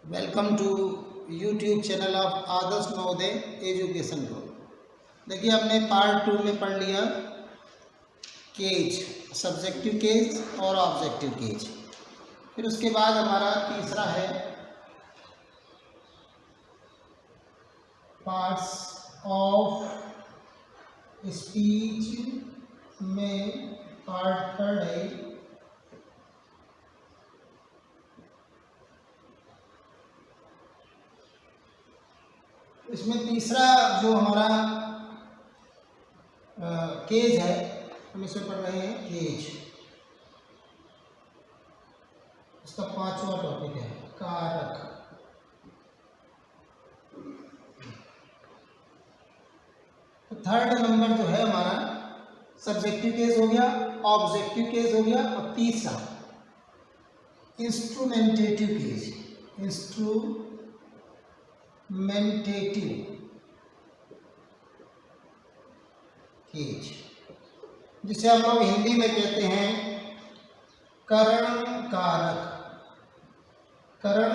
Welcome to YouTube channel of Adarsh Navodaya education को। देखिए हमने पार्ट 2 में पढ़ लिया केज, सब्जेक्टिव केज और ऑब्जेक्टिव केज। फिर उसके बाद हमारा तीसरा है पार्ट्स ऑफ स्पीच में पार्ट 3 है इसमें तीसरा जो हमारा केज है, हम इसमें पढ़ रहे हैं केज। इसका 5वां टॉपिक है कारक। तो थर्ड नंबर जो है हमारा सब्जेक्टिव केस हो गया, ऑब्जेक्टिव केस हो गया, और तीसरा इंस्ट्रूमेंटेटिव केस। इंस्ट्रूमेंटेटिव केज, जिसे हम लोग हिंदी में कहते हैं करण कारक। करण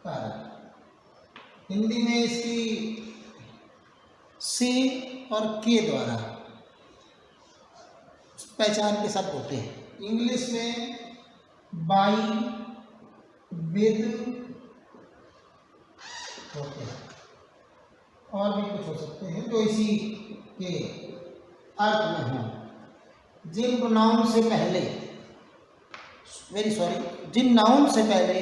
कारक हिंदी में इसकी से और के द्वारा पहचान के शब्द होते हैं। इंग्लिश में बाई, विद होते हैं, और भी कुछ हो सकते हैं जो इसी के अर्थ में हों। जिन प्रोनाउन से पहले जिन नाउन से पहले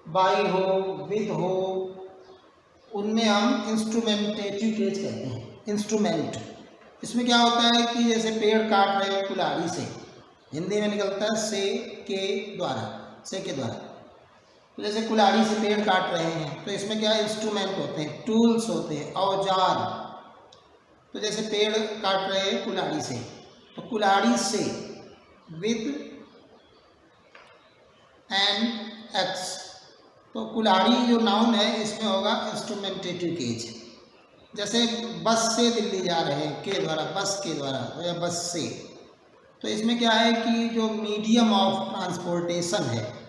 बाई हो, विद हो, उनमें हम इंस्ट्रूमेंटेटिव केज कहते हैं। इंस्ट्रूमेंट, इसमें क्या होता है कि जैसे पेड़ काट रहे हैं कुल्हाड़ी से, हिंदी में निकलता है से के द्वारा। तो जैसे कुल्हाड़ी से पेड़ काट रहे हैं, तो इसमें क्या इंस्ट्रूमेंट होते हैं, टूल्स होते हैं, औजार। तो जैसे पेड़ काट रहे हैं कुल्हाड़ी से, तो कुल्हाड़ी से विद एंड एक्स, तो कुल्हाड़ी जो नाउन है इसमें होगा इंस्ट्रूमेंटेटिव केज। जैसे बस से दिल्ली जा रहे हैं के द्वारा, बस के द्वारा या बस से, तो इसमें क्या है कि जो मीडियम ऑफ ट्रांसपोर्टेशन है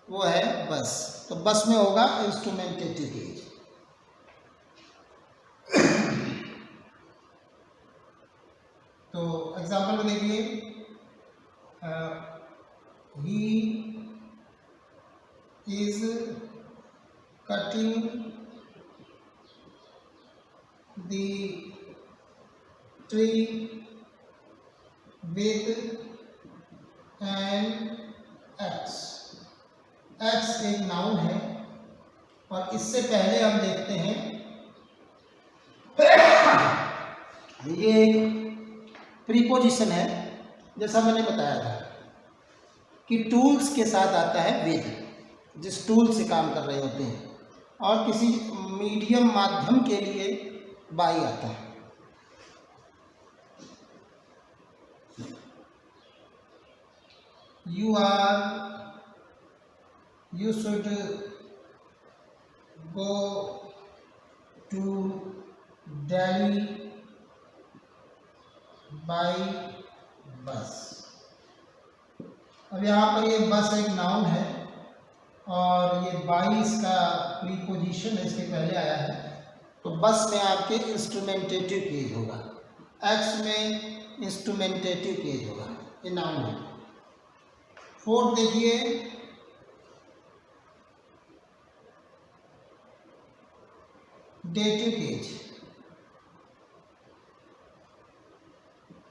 वो है बस, तो बस में होगा इंस्ट्रूमेंटेटिव केज। तो एग्जाम्पल में देखिए, he is cutting the tree with an axe. Axe एक नाउन है, और इससे पहले हम देखते हैं ये एक प्रीपोजिशन है, जैसा मैंने बताया था कि टूल्स के साथ आता है विद, जिस टूल से काम कर रहे होते हैं, और किसी मीडियम माध्यम के लिए बाई आता है। you should go to Delhi by bus। अब यहाँ पर ये बस एक नाउन है, और ये बाई इसका प्रीपोजिशन है, इसके पहले आया है, तो बस में आपके इंस्ट्रूमेंटेटिव केज होगा, एक्स में इंस्ट्रूमेंटेटिव केज होगा, ये नाउन है। फोर्थ देखिए, डेटिव केज।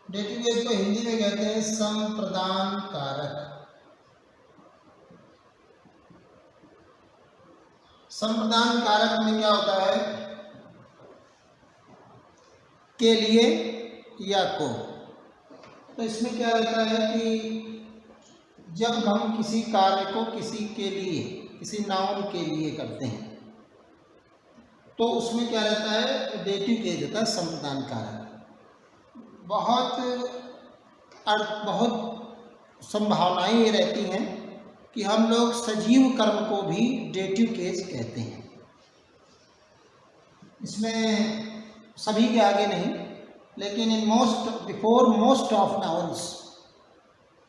डेटिव केज को हिंदी में कहते हैं संप्रदान कारक। संप्रदान कारक में क्या होता है, के लिए या को। तो इसमें क्या रहता है कि जब हम किसी कार्य को किसी के लिए, किसी नाउन के लिए करते हैं, तो उसमें क्या रहता है, डेटिव केज होता है, संप्रदान कारक। बहुत संभावनाएं ये रहती हैं कि हम लोग सजीव कर्म को भी डेटिव केज कहते हैं। इसमें सभी के आगे नहीं, लेकिन in before most of nouns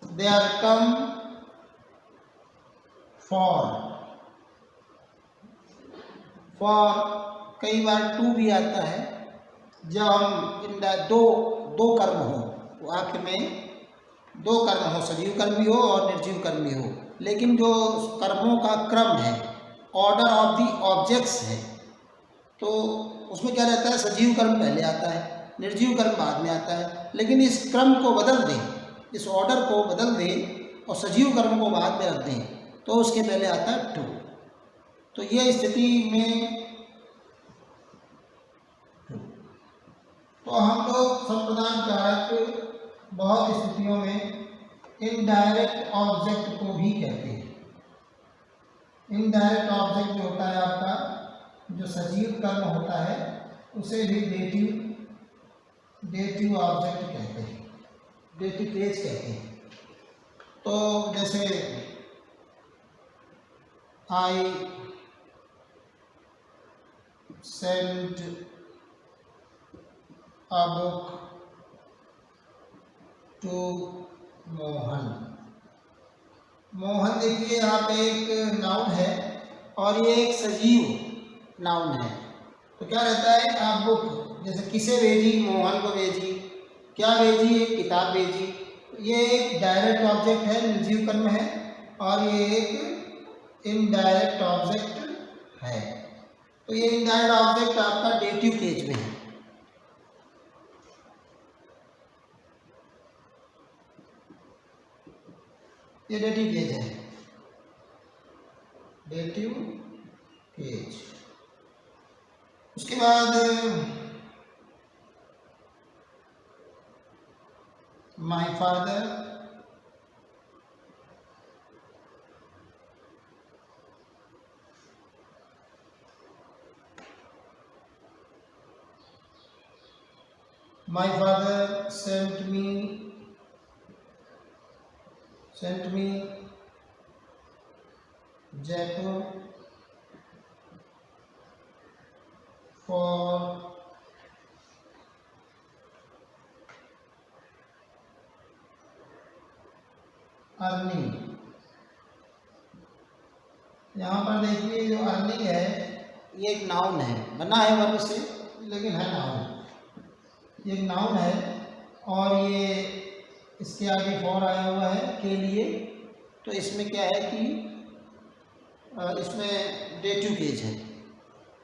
they are come for for कई बार टू भी आता है जब हम दो दो कर्म हो, वाक्य में दो कर्म हो, सजीव कर्म भी हो और निर्जीव कर्म भी हो, लेकिन जो कर्मों का क्रम है, ऑर्डर ऑफ द ऑब्जेक्ट्स है, तो उसमें क्या रहता है, सजीव कर्म पहले आता है, निर्जीव कर्म बाद में आता है। लेकिन इस क्रम को बदल दें, इस ऑर्डर को बदल दें और सजीव कर्म को बाद में रख दें, तो उसके पहले आता है टू। तो ये स्थिति में तो हम लोग संप्रदान कारक बहुत स्थितियों में इनडायरेक्ट ऑब्जेक्ट को भी कहते हैं। इनडायरेक्ट ऑब्जेक्ट जो होता है आपका, जो सजीव कर्म होता है, उसे भी डेटिव ऑब्जेक्ट कहते हैं, डेटिव केस कहते हैं। तो जैसे I sent a book to Mohan. Mohan देखिए यहाँ पे एक नाउन है और ये एक सजीव नाउन है, तो क्या रहता है, आप बुक जैसे किसे भेजी, मोहन को भेजी, क्या भेजी, एक किताब भेजी। ये एक डायरेक्ट ऑब्जेक्ट है, निर्जीव कर्म है, और ये एक इनडायरेक्ट ऑब्जेक्ट है। तो ये इनडायरेक्ट ऑब्जेक्ट आपका डेटिव केस में है। ये डेटिव केस है, डेटिव केस। उसके बाद my father, my father sent me Jaipur for earning. यहाँ पर देखिए जो अर्निंग है ये एक नाउन है, बना है वर्ब से लेकिन है नाउन। ये एक नाउन है और ये इसके आगे फॉर आया हुआ है के लिए, तो इसमें क्या है कि इसमें डेटिव केस है।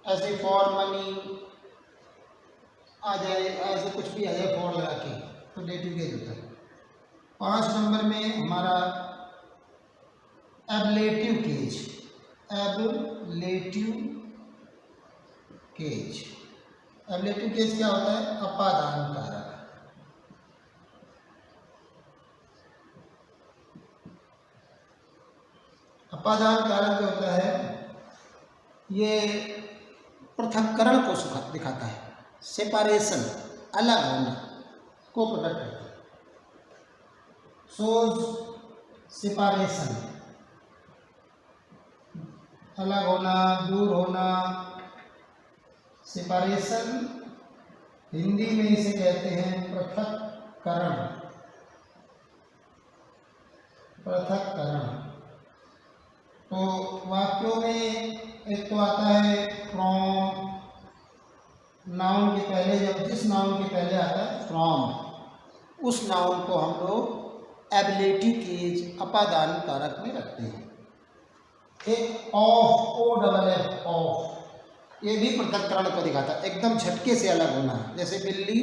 ऐसे फॉर मनी आ जाए, ऐसे कुछ भी आ जाए फॉर लगा के, तो डेटिव केस होता है। 5 नंबर में हमारा ablative case. Ablative case, ablative case क्या होता है, अपादान कारक। अपादान कारक जो होता है ये पृथक्करण को दिखाता है, सेपारेशन, अलग होना को प्रकट करता है। सोज सेपारेशन, अलग होना, दूर होना। सेपारेशन हिंदी में इसे कहते हैं पृथक्करण। पृथक्करण तो वाक्यों में एक तो आता है फ्रॉम, नाउन के पहले, जब जिस नाउन के पहले आता है फ्रॉम, उस नाउन को हम लोग एबलेटिव केज अपादान कारक में रखते हैं। एक off, O double F, off, ये भी पृथक्करण को दिखाता है, एकदम झटके से अलग होना। जैसे बिल्ली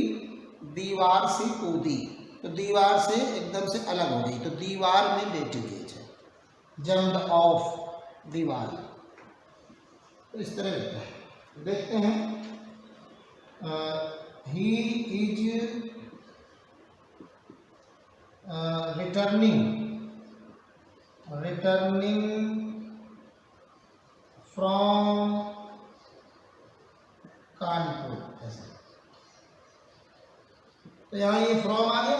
दीवार से कूदी, तो दीवार से एकदम से अलग हो गई, तो दीवार में डेटिव केज है। जम्प्ड ऑफ दीवार, तो इस तरह रहता है। देखते हैं he is returning from Kanpur, ऐसा। तो यहाँ ये फ्रॉम आ गया,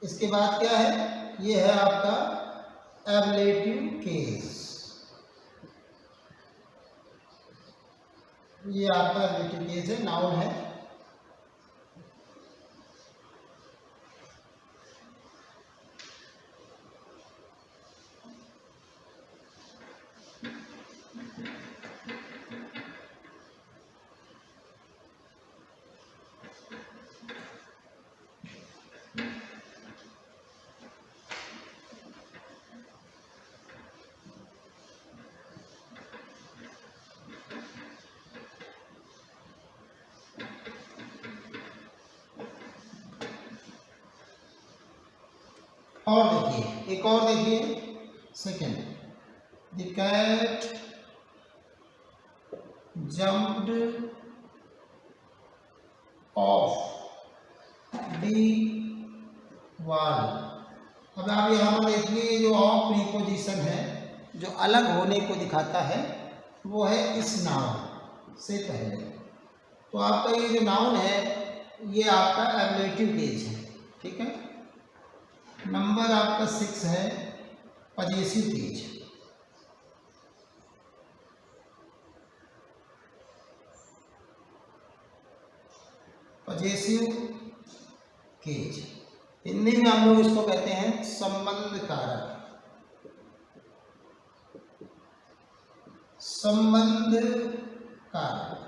इसके बाद क्या है, ये है आपका एबलेटिव केस। ये आपका एबलेटिव केस है, नाउन है। और देखिए, एक और देखिए, second, the cat jumped off the wall. अब आप यहाँ पर देखिए, जो ऑफ प्रीपोजिशन है, जो अलग होने को दिखाता है, वो है इस नाउन से पहले। तो आपका ये जो नाउन है, ये आपका एब्लेटिव केस है, ठीक है। नंबर आपका 6 है, possessive case. Possessive case Hindi में हम लोग इसको कहते हैं संबंध कारक। संबंध कारक,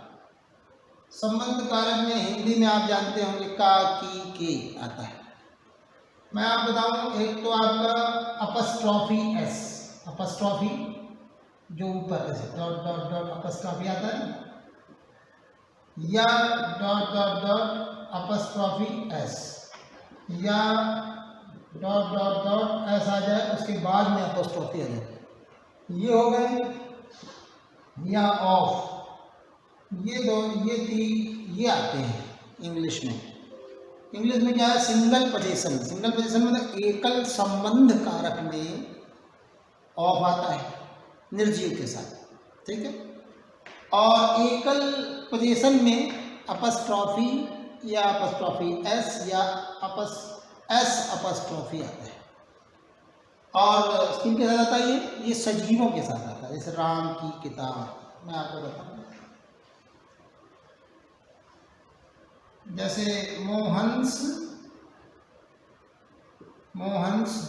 संबंध कारक में हिंदी में आप जानते होंगे का, की, के आता है। मैं आप बताऊं, एक तो आपका अपस्ट्रॉफी एस, अपस्ट्रॉफी जो ऊपर ऐसे डॉट डॉट डॉट अपस्ट्रॉफी आता है, या dot dot dot apostrophe S, या डॉट डॉट डॉट एस आ जाए, उसके बाद में अपस्ट्रॉफी आ जाए, ये हो गए। या ऑफ, ये दो, ये आते हैं इंग्लिश में। इंग्लिश में क्या है, सिंगल पोजीशन। सिंगल पोजीशन मतलब एकल संबंध कारक में ऑफ आता है निर्जीव के साथ, ठीक है। और एकल पोजीशन में अपस्ट्रॉफी या अपस्ट्रॉफी एस या एस अपस्ट्रॉफी आता है। और किनके साथ आता है ये सजीवों के साथ आता है, जैसे राम की किताब। मैं आपको बताऊँ, जैसे मोहन्स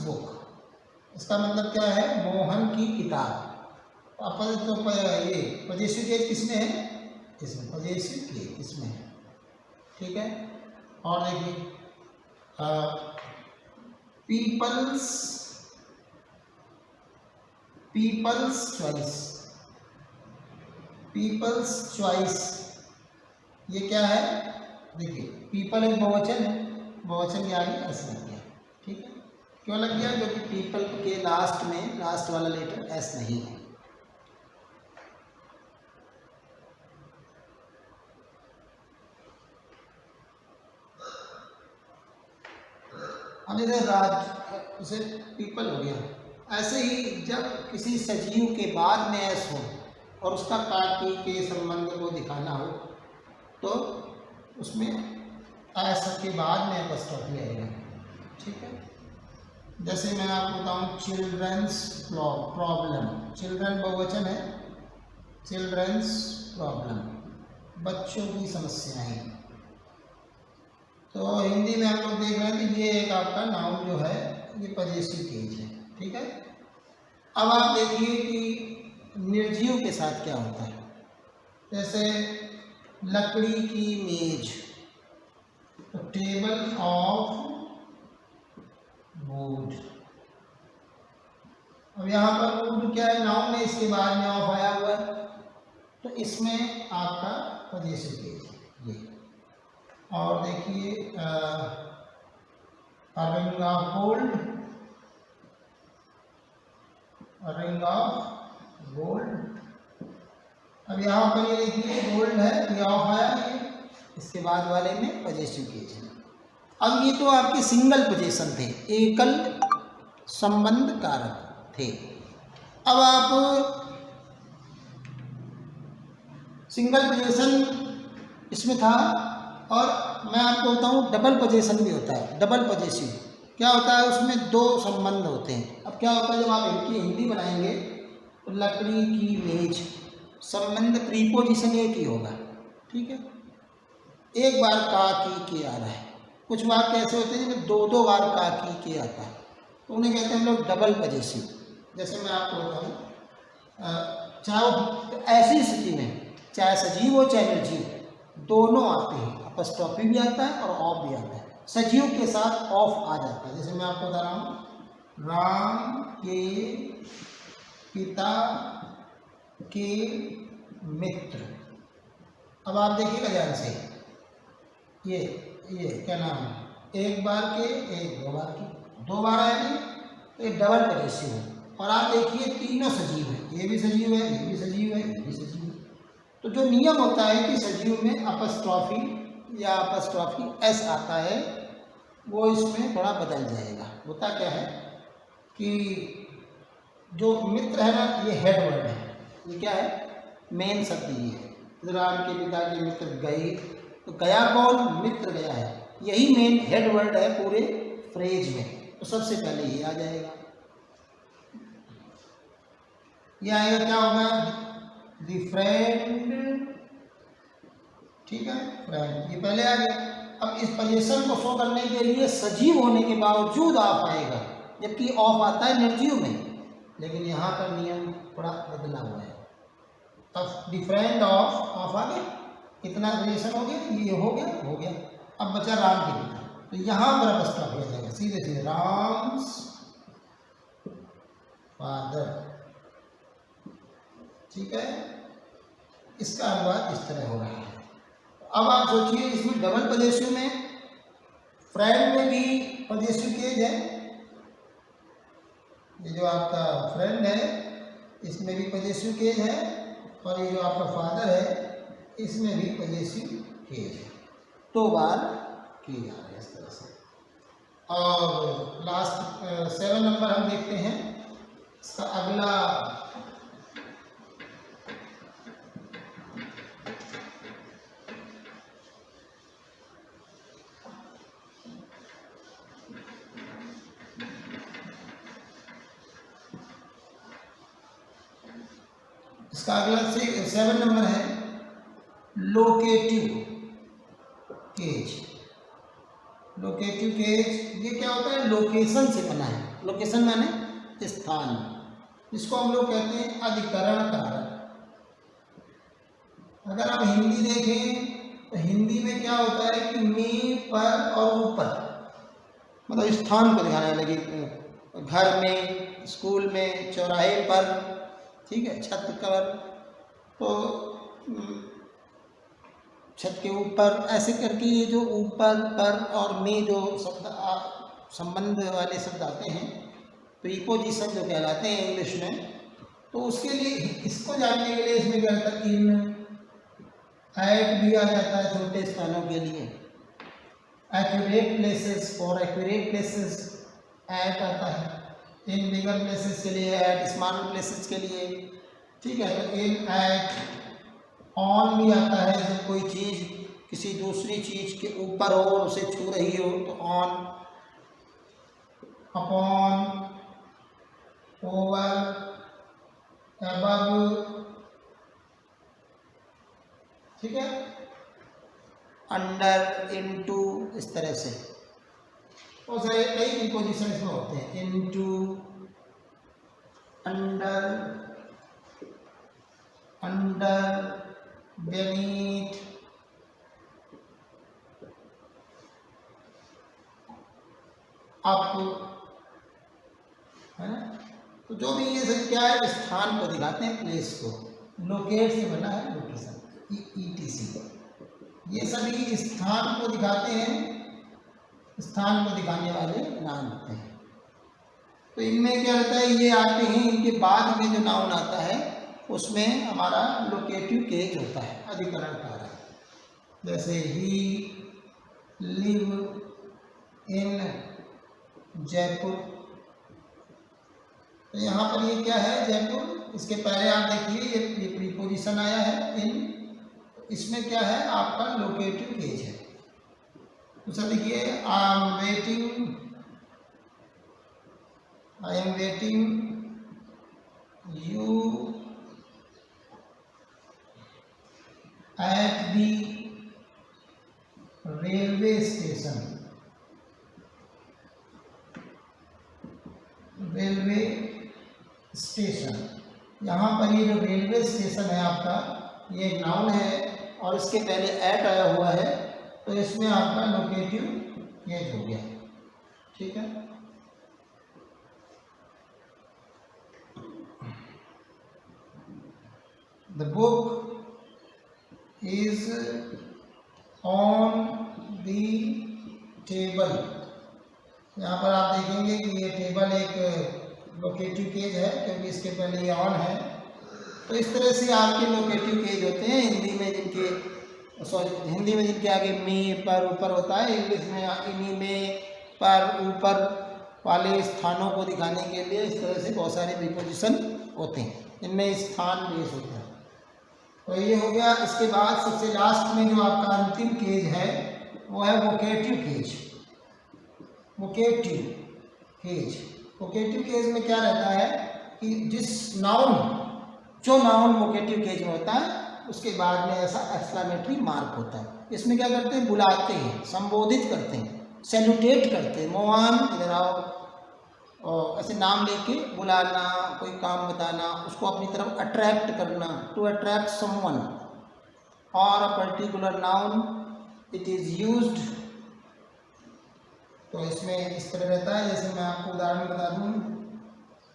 बुक, इसका मतलब क्या है, मोहन की किताब। अपन तो ये पजेसिव केस किसमें है, इसमें पजेसिव केस इसमें है, ठीक है। और देखिए पीपल्स चॉइस, ये क्या है, देखिए पीपल एक बहुवचन है, बहुवचन के आगे एस लग गया, ठीक है। क्यों लग गया, क्योंकि पीपल के लास्ट में लास्ट वाला लेटर एस नहीं है। अब जैसे पीपल हो गया, ऐसे ही जब किसी सजीव के बाद में एस हो और उसका काकी के संबंध को दिखाना हो, तो उसमें एस के बाद में अपस्ट्रॉफी आएगा, ठीक है। जैसे मैं आपको बताऊं, चिल्ड्रंस प्रॉब्लम, चिल्ड्रन बहुवचन है, चिल्ड्रंस प्रॉब्लम, बच्चों की समस्याएं। तो हिंदी में हम लोग देख रहे हैं कि ये एक आपका नाउन जो है, ये पजेसिव केस है, ठीक है। अब आप देखिए कि निर्जीव के साथ क्या होता है, जैसे लकड़ी की मेज, तो टेबल ऑफ वुड। अब यहाँ पर वुड क्या है, नाउन है, इसके बाद में ऑफ आया हुआ है, तो इसमें आपका पजेसिव केस ये। और देखिए ring of gold, ring of gold. अब यहाँ पर ये देखिए गोल्ड है, ये ऑफ आया है, इसके बाद वाले में पजेसिव केस है। अब ये तो आपके सिंगल पोजीशन थे, एकल संबंध कारक थे। अब आप सिंगल पोजीशन इसमें था, और मैं आपको बताऊं डबल पोजीशन भी होता है। डबल पोजेसिव क्या होता है, उसमें दो संबंध होते हैं। अब क्या होता है, जब आप इनकी हिंदी बनाएंगे तो लकड़ी की मेज, संबंध प्रीपोजिशन एक ही होगा, ठीक है। एक बार का की आ रहा है, कुछ वाक्य ऐसे होते हैं जिनमें दो दो बार का की आता है, तो उन्हें कहते हैं हम लोग डबल पोजेसिव। जैसे मैं आपको बताऊँ, चाहे ऐसी स्थिति में चाहे सजीव हो चाहे निर्जीव, दोनों आते हैं, अपस्ट्रॉफी भी आता है और ऑफ भी आता है। सजीव के साथ ऑफ आ जाता है। जैसे मैं आपको बता रहा हूँ, राम के पिता के मित्र। अब आप देखिएगा ध्यान से, ये क्या नाम है, एक बार के, एक दो बार की, दो बार आया नहीं, तो ये डबल पॉजेसिव है। और आप देखिए तीनों सजीव है, ये भी सजीव है, ये भी सजीव है, ये भी सजीव है। तो जो नियम होता है कि सजीव में अपस्ट्रॉफी या अपस्ट्रॉफी एस आता है, वो इसमें थोड़ा बदल जाएगा। होता क्या है कि जो मित्र है ना, ये हेड वर्ड है, ये क्या है, मेन शब्द ये है। राम के पिता के मित्र गए, तो गया कौन, मित्र गया है, यही मेन हेड वर्ड है पूरे फ्रेज में। तो सबसे पहले ये आ जाएगा, ये आएगा, क्या होगा, द फ्रेंड, ठीक है, फ्रेंड, ये पहले आ गया। अब इस पोजीशन को शो करने के लिए सजीव होने के बावजूद ऑफ आएगा, जबकि ऑफ आता है निर्जीव में, लेकिन यहाँ पर नियम थोड़ा बदला हुआ है। तब द फ्रेंड ऑफ आ गया, कितना पोजीशन हो गया, ये हो गया। अब बचा राम के पिता, तो यहाँ पर अपस्ट्रॉफी हो जाएगा, सीधे सीधे राम्स फादर, ठीक है। इसका अनुवाद इस तरह हो रहा है। अब आप सोचिए, इसमें डबल पॉजेसिव में, फ्रेंड में भी पॉजेसिव केज है, ये जो आपका फ्रेंड है इसमें भी पॉजेसिव केज है, और ये जो आपका फादर है इसमें भी पॉजेसिव केज है। दो बार किए जा रहे हैं इस तरह से। और लास्ट 7 नंबर हम देखते हैं, इसका अगला इसका अगला 7 नंबर है लोकेटिव केज। लोकेटिव केज ये क्या होता है, लोकेशन से बना है। लोकेशन माने स्थान, जिसको हम लोग कहते हैं अधिकरण कारक। अगर आप हिंदी देखें तो हिंदी में क्या होता है कि में, पर और ऊपर, मतलब स्थान को दिखाने लगे, घर में, स्कूल में, चौराहे पर, ठीक है, छत पर, तो छत के ऊपर, ऐसे करके ये जो ऊपर, पर और में जो शब्द संबंध वाले शब्द आते हैं, प्रीपोजिशन जो कहलाते हैं इंग्लिश में, तो उसके लिए, इसको जानने के लिए इसमें क्या होता है, इन, एट भी आ जाता है छोटे स्थानों के लिए, accurate places, for accurate places at आता है, इन बिगर प्लेसेस के लिए एट, स्मॉल प्लेसेस के लिए, ठीक है। तो इन, एट, ऑन भी आता है, जब कोई चीज़ किसी दूसरी चीज़ के ऊपर हो और उसे छू रही हो तो ऑन, अपॉन, ओवर, अबव, ठीक है, अंडर, इनटू, इस तरह से बहुत सारे कई प्रीपोजिशन इसमें होते हैं, into, under, under, beneath, up, है ना। तो जो भी ये सब क्या है, स्थान को दिखाते हैं, प्लेस को, लोकेट से बना है लोकेशन, ETC, ये सभी स्थान को दिखाते हैं, स्थान को दिखाने वाले नाम होते हैं। तो इनमें क्या रहता है, ये आते हैं, इनके बाद में जो नाउन आता है उसमें हमारा लोकेटिव केज होता है, अधिकरण कारक। जैसे ही लिव इन जयपुर, तो यहाँ पर ये क्या है, जयपुर, इसके पहले आप देखिए ये प्रीपोजिशन आया है इन, इसमें क्या है आपका लोकेटिव केज है। तो सर देखिए, I am waiting you at the railway station, railway station, यहाँ पर ये जो रेलवे स्टेशन है आपका, ये एक नाउन है और इसके पहले एट आया हुआ है, तो इसमें आपका लोकेटिव केज हो गया, ठीक है। The book is on the table, यहाँ पर आप देखेंगे कि ये टेबल एक लोकेटिव केज है, क्योंकि इसके पहले ये ऑन है। तो इस तरह से आपके लोकेटिव केज होते हैं हिंदी में जिनके आगे में पर ऊपर होता है, इंग्लिश में इन्हीं में पर ऊपर वाले स्थानों को दिखाने के लिए इस तरह से बहुत सारे प्रीपोजिशन होते हैं, इनमें स्थान बेस होता है। तो ये हो गया। इसके बाद सबसे लास्ट में जो आपका अंतिम केज है वो है vocative case. Vocative case, vocative case में क्या रहता है कि जो नाउन वोकेटिव केज में होता है उसके बाद में ऐसा एक्सक्लेमेटरी मार्क होता है। इसमें क्या करते हैं, बुलाते हैं, संबोधित करते हैं, सैल्यूटेट करते हैं, मोहन इधर आओ, और ऐसे नाम लेके बुलाना, कोई काम बताना, उसको अपनी तरफ अट्रैक्ट करना, टू अट्रैक्ट समवन और a particular noun it is used. तो इसमें इस तरह रहता है, जैसे मैं आपको उदाहरण बता दूं,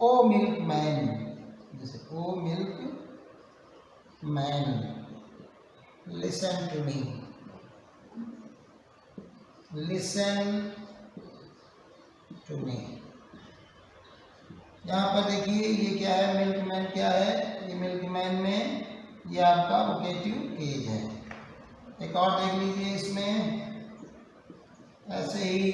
ओ मिल्क मैन, जैसे oh milk man listen to me, listen to me. यहाँ पर देखिए ये क्या है, मिल्क मैन क्या है, ये मिल्क मैन में ये आपका वोकेटिव केज है। एक और देख लीजिए, इसमें ऐसे ही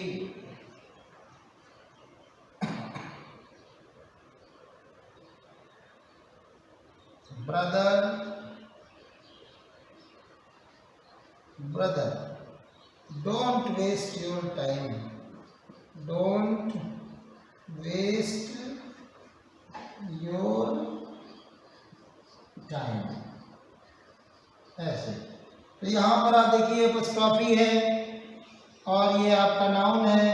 brother, don't waste your time, don't waste your time, ऐसे। तो यहाँ पर आप देखिए एपॉस्ट्रॉफी है और ये आपका नाउन है।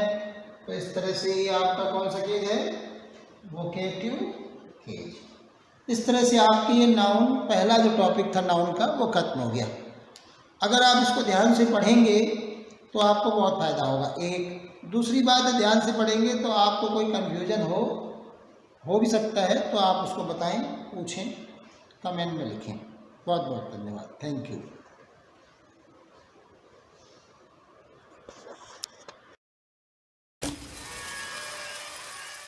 तो इस तरह से ये आपका कौन सा केज है, वोकेटिव केज। इस तरह से आपकी ये नाउन, पहला जो टॉपिक था नाउन का, वो खत्म हो गया। अगर आप इसको ध्यान से पढ़ेंगे तो आपको बहुत फ़ायदा होगा। एक दूसरी बात है, ध्यान से पढ़ेंगे तो आपको कोई कन्फ्यूजन हो भी सकता है, तो आप उसको बताएं, पूछें, कमेंट में लिखें। बहुत बहुत धन्यवाद, थैंक यू।